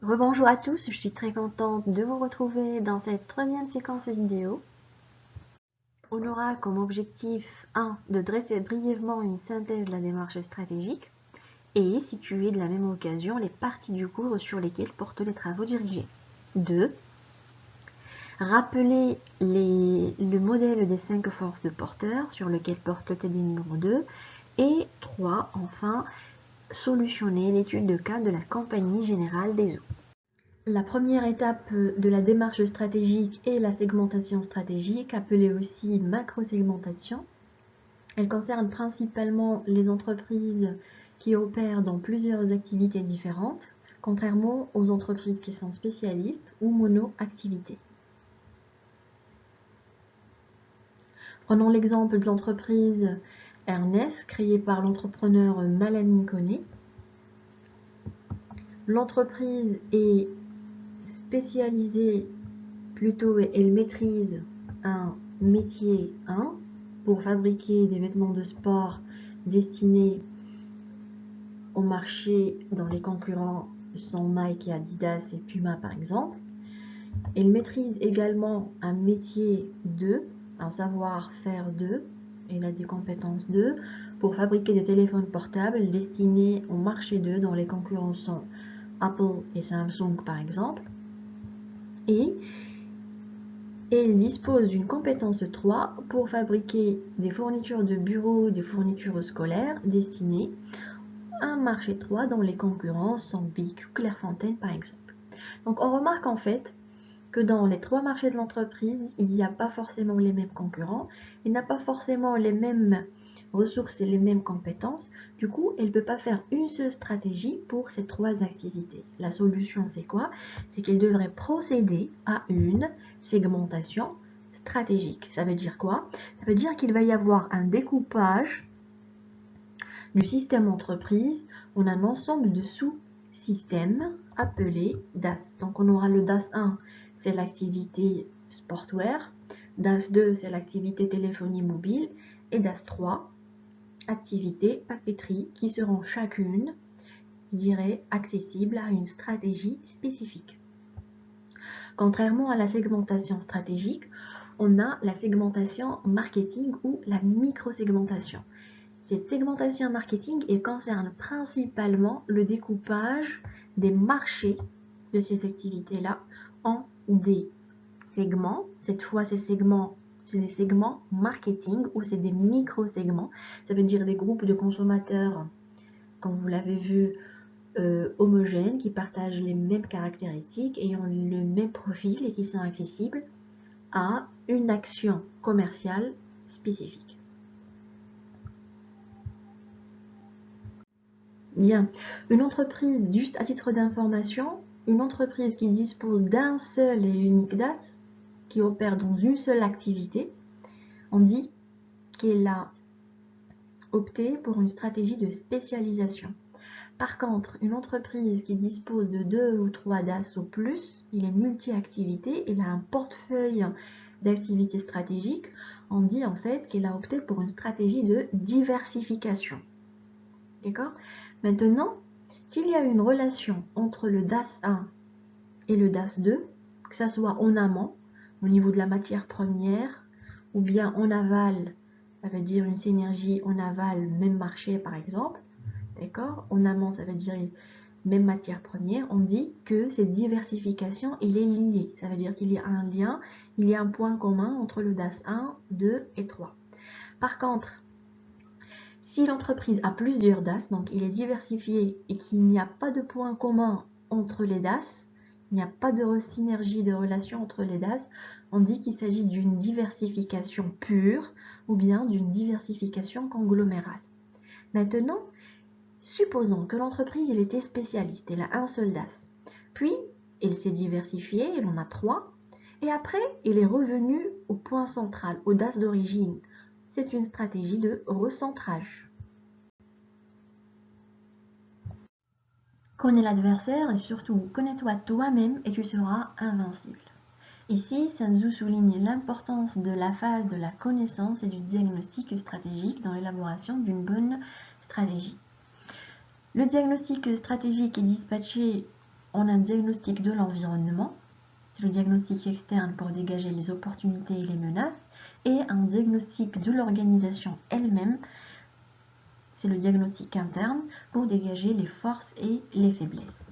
Rebonjour à tous, je suis très contente de vous retrouver dans cette troisième séquence vidéo. On aura comme objectif 1 de dresser brièvement une synthèse de la démarche stratégique et situer de la même occasion les parties du cours sur lesquelles portent les travaux dirigés. 2. Rappeler le modèle des 5 forces de porteur sur lequel porte le TD numéro 2. Et 3. Enfin, solutionner l'étude de cas de la Compagnie Générale des Eaux. La première étape de la démarche stratégique est la segmentation stratégique, appelée aussi macro-segmentation. Elle concerne principalement les entreprises qui opèrent dans plusieurs activités différentes, contrairement aux entreprises qui sont spécialistes ou mono-activités. Prenons l'exemple de l'entreprise Ernest, créée par l'entrepreneur Malani Koné. L'entreprise est spécialisée, plutôt elle maîtrise un métier 1 pour fabriquer des vêtements de sport destinés au marché dont les concurrents sont Nike et Adidas et Puma par exemple. Elle maîtrise également un métier 2, un savoir-faire 2, elle a des compétences 2 pour fabriquer des téléphones portables destinés au marché 2 dont les concurrents sont Apple et Samsung par exemple. Et elle dispose d'une compétence 3 pour fabriquer des fournitures de bureau, des fournitures scolaires destinées à un marché 3 dont les concurrents sont Bic ou Clairefontaine par exemple. Donc on remarque en fait que dans les 3 marchés de l'entreprise, il n'y a pas forcément les mêmes concurrents, il n'a pas forcément les mêmes ressources et les mêmes compétences. Du coup, elle ne peut pas faire une seule stratégie pour ces 3 activités. La solution, c'est quoi? C'est qu'elle devrait procéder à une segmentation stratégique. Ça veut dire quoi? Ça veut dire qu'il va y avoir un découpage du système entreprise en un ensemble de sous-systèmes appelés DAS. Donc on aura le DAS 1, c'est l'activité sportwear, DAS 2, c'est l'activité téléphonie mobile, et DAS 3, activité papeterie, qui seront chacune, je dirais, accessibles à une stratégie spécifique. Contrairement à la segmentation stratégique, on a la segmentation marketing ou la micro-segmentation. Cette segmentation marketing concerne principalement le découpage des marchés de ces activités-là en des segments. Cette fois, ces segments, c'est des segments marketing ou c'est des micro-segments. Ça veut dire des groupes de consommateurs, comme vous l'avez vu, homogènes, qui partagent les mêmes caractéristiques, ayant le même profil et qui sont accessibles à une action commerciale spécifique. Bien, une entreprise, juste à titre d'information, une entreprise qui dispose d'un seul et unique DAS, qui opère dans une seule activité, on dit qu'elle a opté pour une stratégie de spécialisation. Par contre, une entreprise qui dispose de 2 ou 3 DAS ou plus, il est multi-activité, il a un portefeuille d'activités stratégiques, on dit en fait qu'elle a opté pour une stratégie de diversification. D'accord? Maintenant, s'il y a une relation entre le DAS 1 et le DAS 2, que ce soit en amont, au niveau de la matière première, ou bien en aval, ça veut dire une synergie en aval, même marché par exemple, d'accord? En amont, ça veut dire même matière première, on dit que cette diversification, il est liée. Ça veut dire qu'il y a un lien, il y a un point commun entre le DAS 1, 2 et 3. Par contre, si l'entreprise a plusieurs DAS, donc il est diversifié et qu'il n'y a pas de point commun entre les DAS, il n'y a pas de synergie de relation entre les DAS, on dit qu'il s'agit d'une diversification pure ou bien d'une diversification conglomérale. Maintenant, supposons que l'entreprise était spécialiste, elle a un seul DAS. Puis, elle s'est diversifiée, elle en a 3, et après, elle est revenue au point central, au DAS d'origine. C'est une stratégie de recentrage. Connais l'adversaire et surtout connais-toi toi-même et tu seras invincible. Ici, Sun Tzu souligne l'importance de la phase de la connaissance et du diagnostic stratégique dans l'élaboration d'une bonne stratégie. Le diagnostic stratégique est dispatché on a un diagnostic de l'environnement, c'est le diagnostic externe pour dégager les opportunités et les menaces, et un diagnostic de l'organisation elle-même, c'est le diagnostic interne pour dégager les forces et les faiblesses.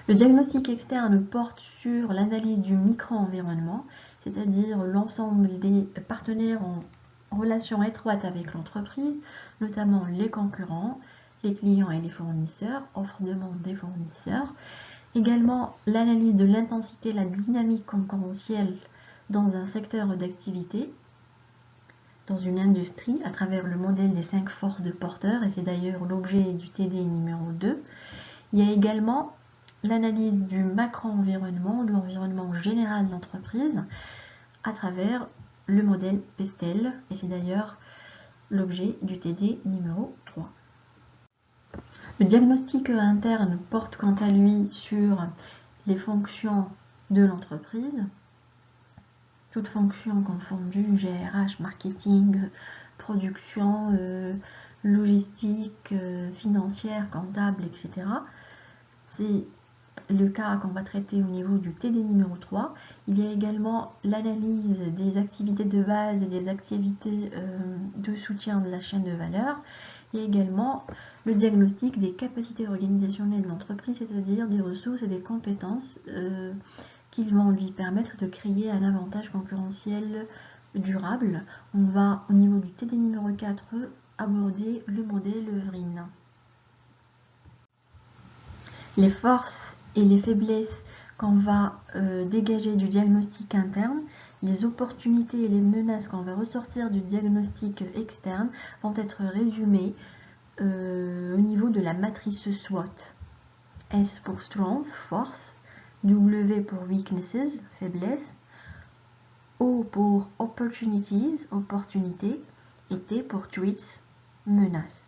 Le diagnostic externe porte sur l'analyse du micro-environnement, c'est-à-dire l'ensemble des partenaires en relation étroite avec l'entreprise, notamment les concurrents, les clients et les fournisseurs, offre-demande des fournisseurs. Également l'analyse de l'intensité, la dynamique concurrentielle dans un secteur d'activité, dans une industrie, à travers le modèle des 5 forces de porteurs, et c'est d'ailleurs l'objet du TD numéro 2. Il y a également l'analyse du macro-environnement, de l'environnement général de l'entreprise, à travers le modèle Pestel, et c'est d'ailleurs l'objet du TD numéro 3. Le diagnostic interne porte quant à lui sur les fonctions de l'entreprise, toutes fonctions confondues, GRH, marketing, production, logistique, financière, comptable, etc. C'est le cas qu'on va traiter au niveau du TD numéro 3. Il y a également l'analyse des activités de base et des activités de soutien de la chaîne de valeur. Il y a également le diagnostic des capacités organisationnelles de l'entreprise, c'est-à-dire des ressources et des compétences qui vont lui permettre de créer un avantage concurrentiel durable. On va, au niveau du TD numéro 4, aborder le modèle VRIN. Les forces et les faiblesses qu'on va dégager du diagnostic interne, les opportunités et les menaces qu'on va ressortir du diagnostic externe vont être résumées au niveau de la matrice SWOT. S pour Strength, force, W pour Weaknesses, faiblesse, O pour Opportunities, opportunité, et T pour Threats, menace.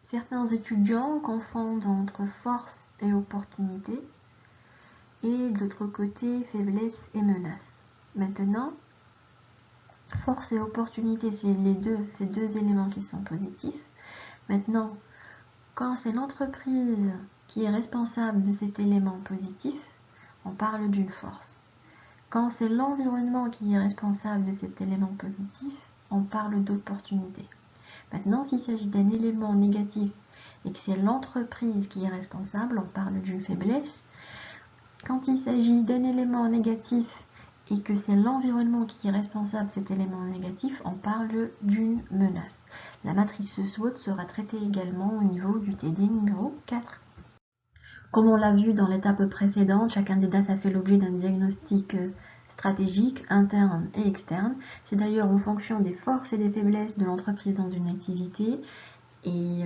Certains étudiants confondent entre force et opportunité, et de l'autre côté, faiblesse et menace. Maintenant, force et opportunité, c'est ces deux éléments qui sont positifs. Maintenant, quand c'est l'entreprise qui est responsable de cet élément positif, on parle d'une force. Quand c'est l'environnement qui est responsable de cet élément positif, on parle d'opportunité. Maintenant, s'il s'agit d'un élément négatif et que c'est l'entreprise qui est responsable, on parle d'une faiblesse. Quand il s'agit d'un élément négatif et que c'est l'environnement qui est responsable de cet élément négatif, on parle d'une menace. La matrice SWOT sera traitée également au niveau du TD numéro 4. Comme on l'a vu dans l'étape précédente, chaque candidat a fait l'objet d'un diagnostic stratégique, interne et externe. C'est d'ailleurs en fonction des forces et des faiblesses de l'entreprise dans une activité et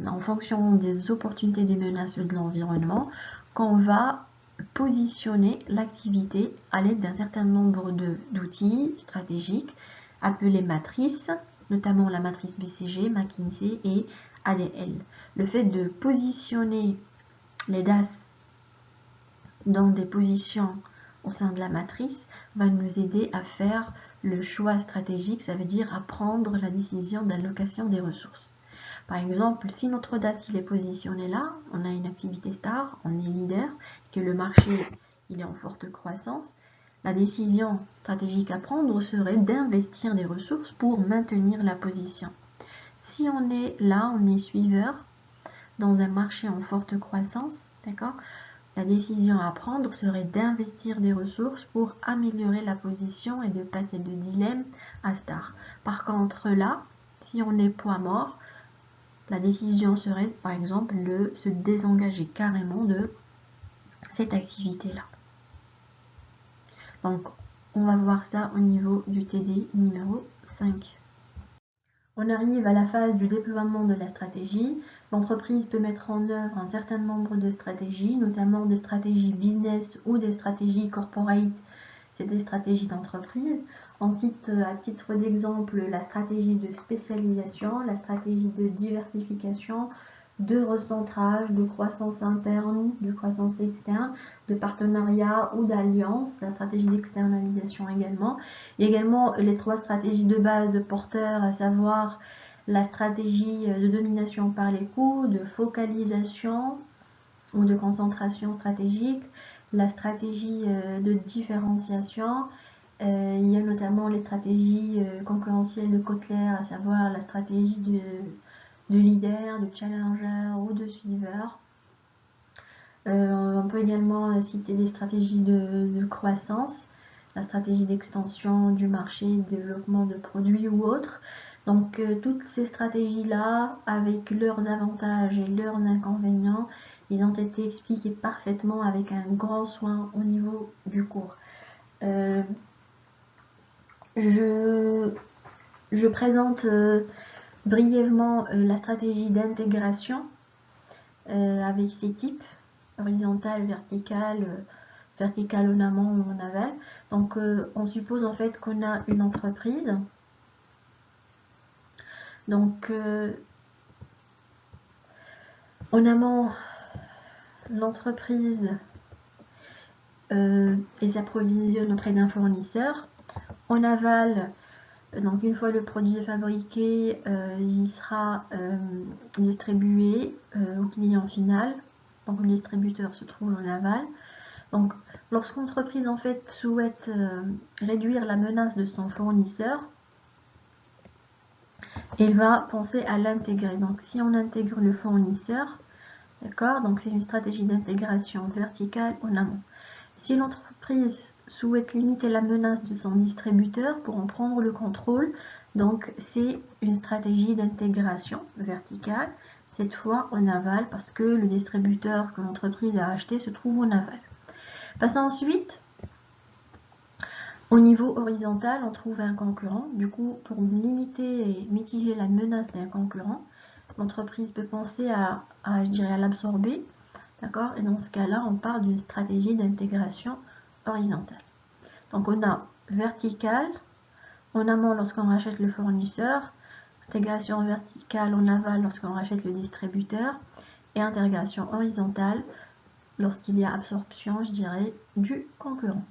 en fonction des opportunités, des menaces de l'environnement qu'on va positionner l'activité à l'aide d'un certain nombre d'outils stratégiques appelés matrices, notamment la matrice BCG, McKinsey et ADL. Le fait de positionner les DAS dans des positions au sein de la matrice va nous aider à faire le choix stratégique, ça veut dire à prendre la décision d'allocation des ressources. Par exemple, si notre DAS il est positionné là, on a une activité star, on est leader, que le marché il est en forte croissance, la décision stratégique à prendre serait d'investir des ressources pour maintenir la position. Si on est là, on est suiveur dans un marché en forte croissance, d'accord, la décision à prendre serait d'investir des ressources pour améliorer la position et de passer de dilemme à star. Par contre là, si on est poids mort, la décision serait par exemple de se désengager carrément de cette activité-là. Donc on va voir ça au niveau du TD numéro 5. On arrive à la phase du déploiement de la stratégie. L'entreprise peut mettre en œuvre un certain nombre de stratégies, notamment des stratégies business ou des stratégies corporate, c'est des stratégies d'entreprise. On cite à titre d'exemple la stratégie de spécialisation, la stratégie de diversification, de recentrage, de croissance interne, de croissance externe, de partenariat ou d'alliance, la stratégie d'externalisation également. Il y a également les 3 stratégies de base de porteurs, à savoir la stratégie de domination par les coûts, de focalisation ou de concentration stratégique, la stratégie de différenciation. Il y a notamment les stratégies concurrentielles de Kotler, à savoir la stratégie de leader, de challenger ou de suiveur. On peut également citer des stratégies de croissance, la stratégie d'extension du marché, développement de produits ou autres. Donc toutes ces stratégies-là, avec leurs avantages et leurs inconvénients, ils ont été expliqués parfaitement avec un grand soin au niveau du cours. Je présente brièvement la stratégie d'intégration avec ses types, horizontale, verticale, verticale en amont ou en aval. Donc on suppose en fait qu'on a une entreprise. Donc en amont, l'entreprise s'approvisionne auprès d'un fournisseur. En aval, donc une fois le produit fabriqué, il sera distribué au client final. Donc le distributeur se trouve en aval. Donc lorsqu'une entreprise en fait souhaite réduire la menace de son fournisseur, il va penser à l'intégrer. Donc si on intègre le fournisseur, d'accord, donc c'est une stratégie d'intégration verticale en amont. Si l'entreprise souhaite limiter la menace de son distributeur pour en prendre le contrôle, donc c'est une stratégie d'intégration verticale, cette fois en aval parce que le distributeur que l'entreprise a acheté se trouve en aval. Passons ensuite au niveau horizontal, on trouve un concurrent. Du coup, pour limiter et mitiger la menace d'un concurrent, l'entreprise peut penser je dirais, à l'absorber. D'accord? Et dans ce cas-là, on parle d'une stratégie d'intégration horizontale. Donc on a verticale, en amont lorsqu'on rachète le fournisseur, intégration verticale en aval lorsqu'on rachète le distributeur, et intégration horizontale lorsqu'il y a absorption, je dirais, du concurrent.